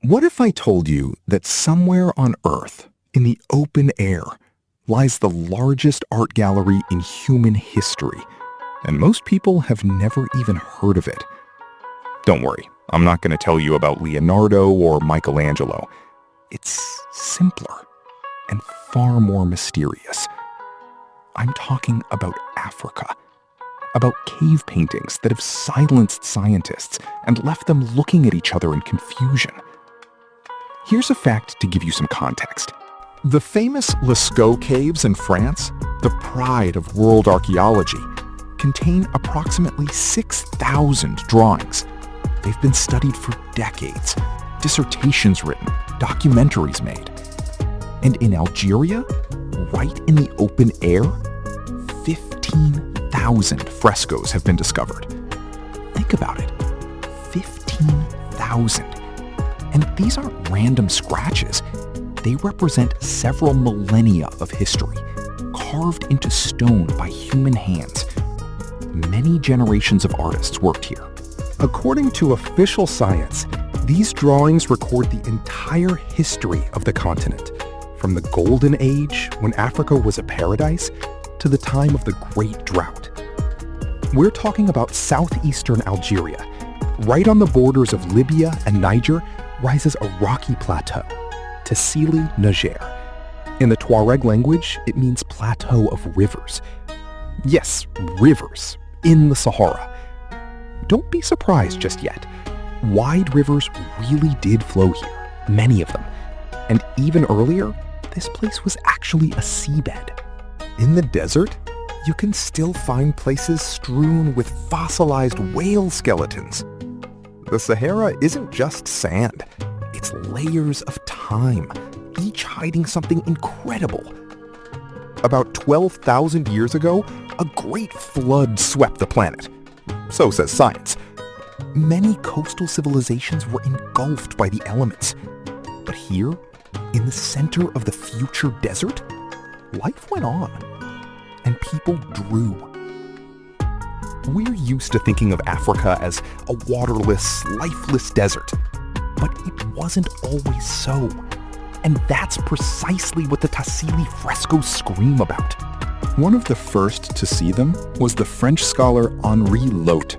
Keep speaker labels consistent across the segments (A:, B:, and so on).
A: What if I told you that somewhere on Earth, in the open air, lies the largest art gallery in human history, and most people have never even heard of it? Don't worry, I'm not going to tell you about Leonardo or Michelangelo. It's simpler and far more mysterious. I'm talking about Africa, about cave paintings that have silenced scientists and left them looking at each other in confusion. Here's a fact to give you some context. The famous Lascaux caves in France, the pride of world archaeology, contain approximately 6,000 drawings. They've been studied for decades, dissertations written, documentaries made. And in Algeria, right in the open air, 15,000 frescoes have been discovered. Think about it, 15,000. And these aren't random scratches. They represent several millennia of history, carved into stone by human hands. Many generations of artists worked here. According to official science, these drawings record the entire history of the continent, from the Golden Age, when Africa was a paradise, to the time of the Great Drought. We're talking about southeastern Algeria. Right on the borders of Libya and Niger rises a rocky plateau, Tassili, Niger. In the Tuareg language, it means plateau of rivers. Yes, rivers, in the Sahara. Don't be surprised just yet. Wide rivers really did flow here, many of them. And even earlier, this place was actually a seabed. In the desert, you can still find places strewn with fossilized whale skeletons. The Sahara isn't just sand. It's layers of time, each hiding something incredible. About 12,000 years ago, a great flood swept the planet. So says science. Many coastal civilizations were engulfed by the elements. But here, in the center of the future desert, life went on, and people drew. We're used to thinking of Africa as a waterless, lifeless desert. But it wasn't always so. And that's precisely what the Tassili frescoes scream about. One of the first to see them was the French scholar Henri Lot.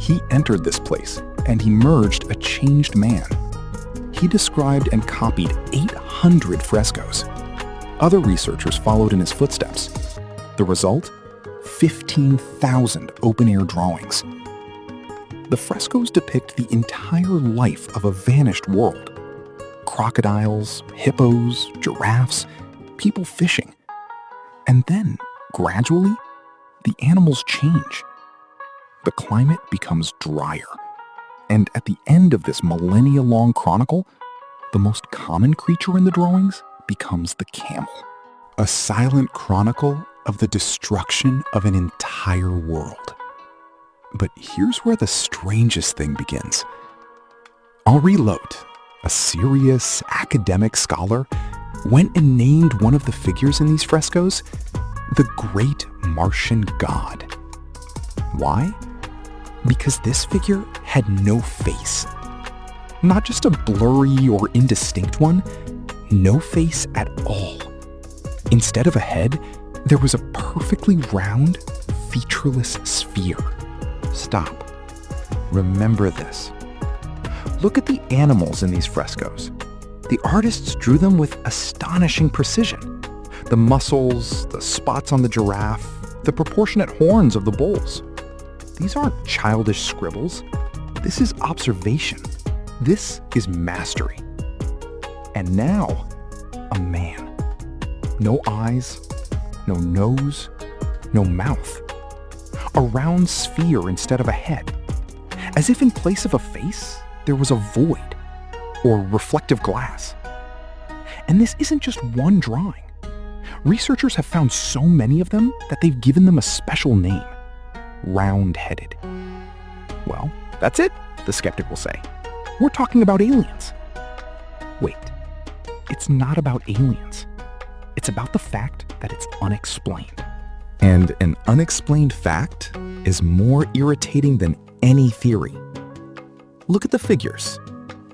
A: He entered this place and emerged a changed man. He described and copied 800 frescoes. Other researchers followed in his footsteps. The result? 15,000 open-air drawings. The frescoes depict the entire life of a vanished world. Crocodiles, hippos, giraffes, people fishing. And then, gradually, the animals change. The climate becomes drier. And at the end of this millennia-long chronicle, the most common creature in the drawings becomes the camel. A silent chronicle of the destruction of an entire world. But here's where the strangest thing begins. Henri Lot, a serious academic scholar, went and named one of the figures in these frescoes the Great Martian God. Why? Because this figure had no face. Not just a blurry or indistinct one, no face at all. Instead of a head, there was a perfectly round, featureless sphere. Stop. Remember this. Look at the animals in these frescoes. The artists drew them with astonishing precision. The muscles, the spots on the giraffe, the proportionate horns of the bulls. These aren't childish scribbles. This is observation. This is mastery. And now, a man. No eyes, no nose, no mouth. A round sphere instead of a head. As if in place of a face, there was a void, or reflective glass. And this isn't just one drawing. Researchers have found so many of them that they've given them a special name. Round-headed. Well, that's it, the skeptic will say. We're talking about aliens. Wait, it's not about aliens. It's about the fact that it's unexplained. And an unexplained fact is more irritating than any theory. Look at the figures.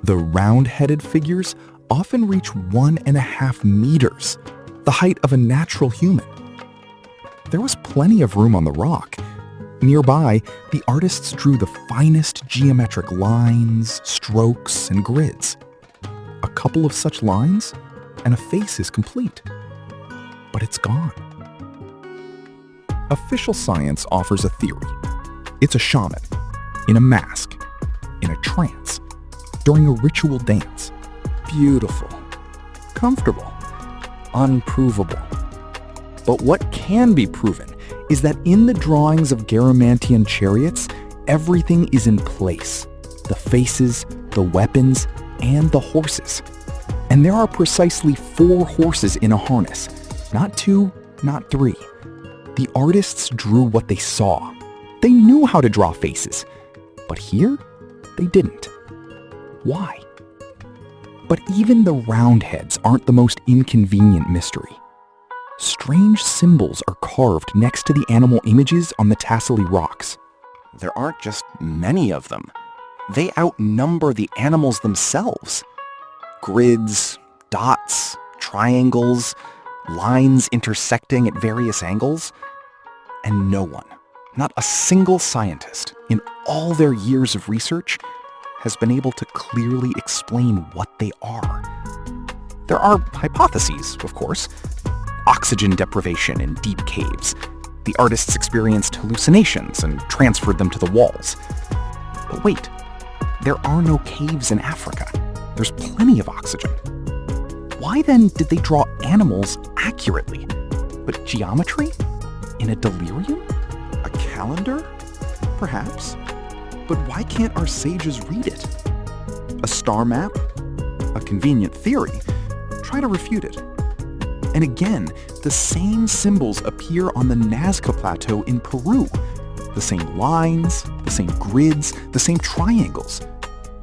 A: The round-headed figures often reach 1.5 meters, the height of a natural human. There was plenty of room on the rock. Nearby, the artists drew the finest geometric lines, strokes, and grids. A couple of such lines, and a face is complete. But it's gone. Official science offers a theory. It's a shaman, in a mask, in a trance, during a ritual dance. Beautiful, comfortable, unprovable. But what can be proven is that in the drawings of Garamantian chariots, everything is in place. The faces, the weapons, and the horses. And there are precisely 4 horses in a harness. Not 2, not 3. The artists drew what they saw. They knew how to draw faces. But here, they didn't. Why? But even the roundheads aren't the most inconvenient mystery. Strange symbols are carved next to the animal images on the Tassili rocks. There aren't just many of them. They outnumber the animals themselves. Grids, dots, triangles, lines intersecting at various angles. And no one, not a single scientist, in all their years of research, has been able to clearly explain what they are. There are hypotheses, of course. Oxygen deprivation in deep caves. The artists experienced hallucinations and transferred them to the walls. But wait, there are no caves in Africa. There's plenty of oxygen. Why then did they draw animals accurately? But geometry? In a delirium? A calendar? Perhaps. But why can't our sages read it? A star map? A convenient theory. Try to refute it. And again, the same symbols appear on the Nazca Plateau in Peru. The same lines, the same grids, the same triangles.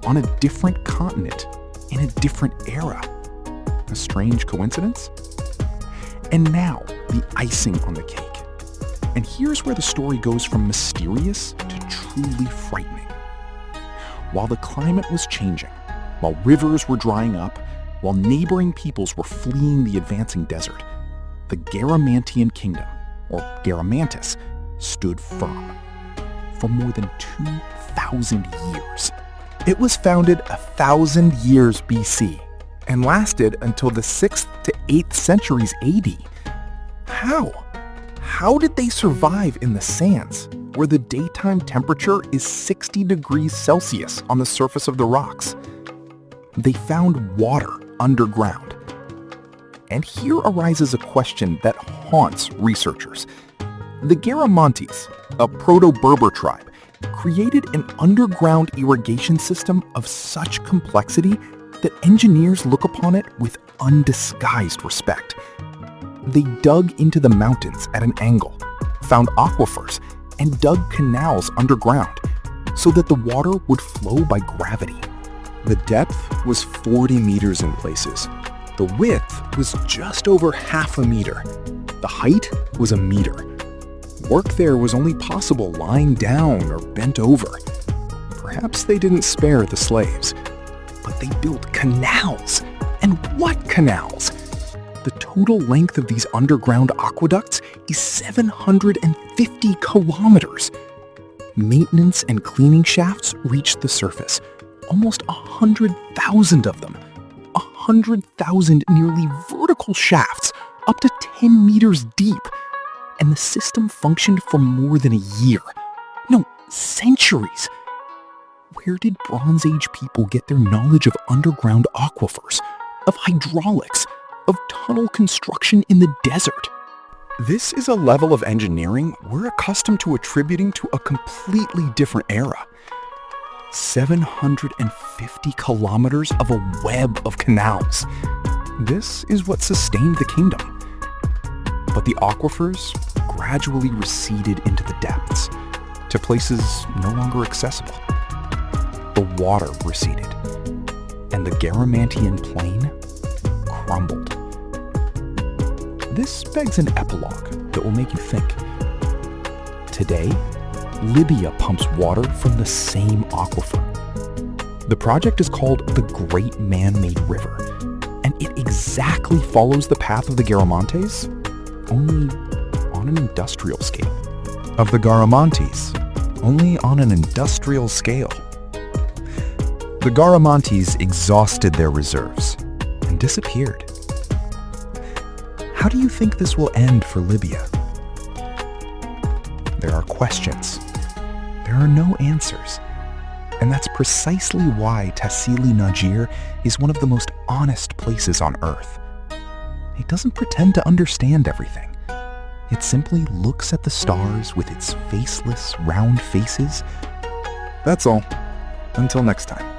A: On a different continent, in a different era. A strange coincidence? And now, the icing on the cake. And here's where the story goes from mysterious to truly frightening. While the climate was changing, while rivers were drying up, while neighboring peoples were fleeing the advancing desert, the Garamantian kingdom, or Garamantis, stood firm. For more than 2,000 years. It was founded 1,000 years BC and lasted until the 6th to 8th centuries AD. How? How did they survive in the sands, where the daytime temperature is 60 degrees Celsius on the surface of the rocks? They found water underground. And here arises a question that haunts researchers. The Garamantes, a Proto-Berber tribe, created an underground irrigation system of such complexity that engineers look upon it with undisguised respect. They dug into the mountains at an angle, found aquifers, and dug canals underground so that the water would flow by gravity. The depth was 40 meters in places. The width was just over half a meter. The height was a meter. Work there was only possible lying down or bent over. Perhaps they didn't spare the slaves, but they built canals. And what canals? The total length of these underground aqueducts is 750 kilometers. Maintenance and cleaning shafts reached the surface. Almost 100,000 of them. 100,000 nearly vertical shafts, up to 10 meters deep. And the system functioned for more than a year. No, centuries. Where did Bronze Age people get their knowledge of underground aquifers, of hydraulics, of tunnel construction in the desert? This is a level of engineering we're accustomed to attributing to a completely different era. 750 kilometers of a web of canals. This is what sustained the kingdom. But the aquifers gradually receded into the depths, to places no longer accessible. The water receded, and the Garamantian plain crumbled. This begs an epilogue that will make you think. Today, Libya pumps water from the same aquifer. The project is called the Great Man-Made River, and it exactly follows the path of the Garamantes, only on an industrial scale.
B: Of the Garamantes, only on an industrial scale. The Garamantes exhausted their reserves and disappeared. How do you think this will end for Libya? There are questions. There are no answers. And that's precisely why Tassili Najir is one of the most honest places on Earth. It doesn't pretend to understand everything. It simply looks at the stars with its faceless, round faces. That's all. Until next time.